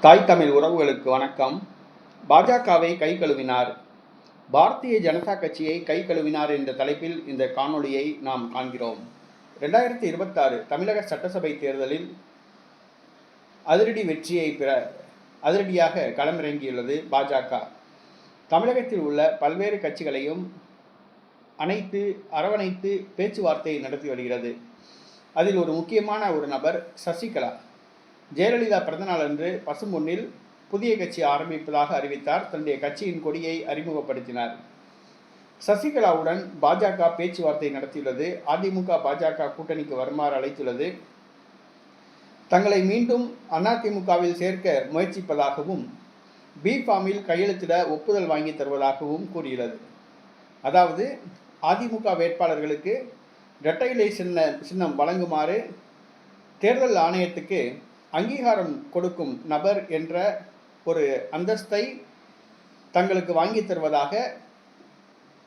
தாய் தமிழ் உறவுகளுக்கு வணக்கம். பாஜகவை கை கழுவினார், பாரதிய ஜனதா கட்சியை கை கழுவினார் என்ற தலைப்பில் இந்த காணொளியை நாம் காண்கிறோம். 2026 தமிழக சட்டசபை தேர்தலில் அதிரடி வெற்றியை பெற அதிரடியாக களமிறங்கியுள்ளது பாஜக. தமிழகத்தில் உள்ள பல்வேறு கட்சிகளையும் அரவணைத்து பேச்சுவார்த்தை நடத்தி வருகிறது. அதில் ஒரு முக்கியமான ஒரு நபர் சசிகலா. ஜெயலலிதா பிறந்தநாள் அன்று பசும்பொன்னில் புதிய கட்சி ஆரம்பிப்பதாக அறிவித்தார். தன்னுடைய கட்சியின் கொடியை அறிமுகப்படுத்தினார். சசிகலாவுடன் பாஜக பேச்சுவார்த்தை நடத்தியுள்ளது. அதிமுக பாஜக கூட்டணிக்கு வருமாறு அழைத்துள்ளது. தங்களை மீண்டும் அதிமுகவில் சேர்க்க முயற்சிப்பதாகவும் பி ஃபார்மில் கையெழுத்திட ஒப்புதல் வாங்கி தருவதாகவும் கூறியுள்ளது. அதாவது அதிமுக வேட்பாளர்களுக்கு இரட்டை இலை சின்னம் வழங்குமாறு தேர்தல் ஆணையத்துக்கு அங்கீகாரம் கொடுக்கும் நபர் என்ற ஒரு அந்தஸ்தை தங்களுக்கு வாங்கி தருவதாக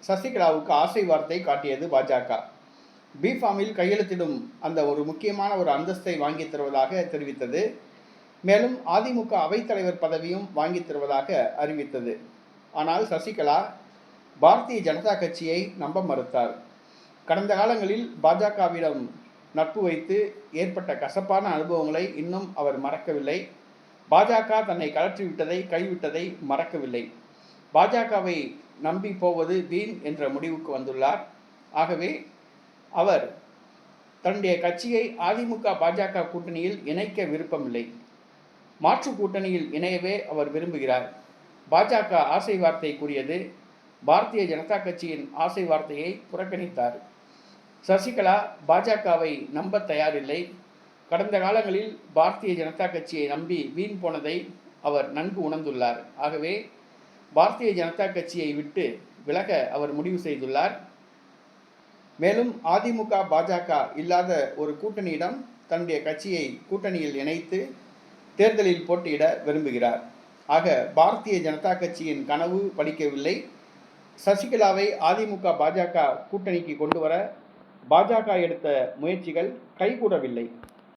சசிகலாவுக்கு ஆசை வார்த்தை காட்டியது பாஜக. பி ஃபார்மில் கையெழுத்திடும் அந்த ஒரு முக்கியமான ஒரு அந்தஸ்தை வாங்கி தருவதாக தெரிவித்தது. மேலும் அதிமுக அவைத்தலைவர் பதவியும் வாங்கி தருவதாக அறிவித்தது. ஆனால் சசிகலா பாரதிய ஜனதா கட்சியை நம்ப மறுத்தார். கடந்த காலங்களில் பாஜகவிடம் நட்பு வைத்து ஏற்பட்ட கசப்பான அனுபவங்களை இன்னும் அவர் மறக்கவில்லை. பாஜக தன்னை கழற்றிவிட்டதை கைவிட்டதை மறக்கவில்லை. பாஜகவை நம்பி போவது வீண் என்ற முடிவுக்கு வந்துள்ளார். ஆகவே அவர் தன்னுடைய கட்சியை அதிமுக பாஜக கூட்டணியில் இணைக்க விருப்பமில்லை. மாற்று கூட்டணியில் இணையவே அவர் விரும்புகிறார். பாஜக ஆசை வார்த்தை கூறியது. பாரதிய ஜனதா கட்சியின் ஆசை வார்த்தையை புறக்கணித்தார். சசிகலா பாஜகவை நம்ப தயாரில்லை. கடந்த காலங்களில் பாரதிய ஜனதா கட்சியை நம்பி வீண் போனதை அவர் நன்கு உணர்ந்துள்ளார். ஆகவே பாரதிய ஜனதா கட்சியை விட்டு விலக அவர் முடிவு செய்துள்ளார். மேலும் அதிமுக பாஜக இல்லாத ஒரு கூட்டணியிடம் தன்னுடைய கட்சியை கூட்டணியில் இணைத்து தேர்தலில் போட்டியிட விரும்புகிறார். ஆக பாரதிய ஜனதா கட்சியின் கனவு பலிக்கவில்லை. சசிகலாவை அதிமுக பாஜக கூட்டணிக்கு கொண்டு வர பாஜக எடுத்த முயற்சிகள் கைகூடவில்லை.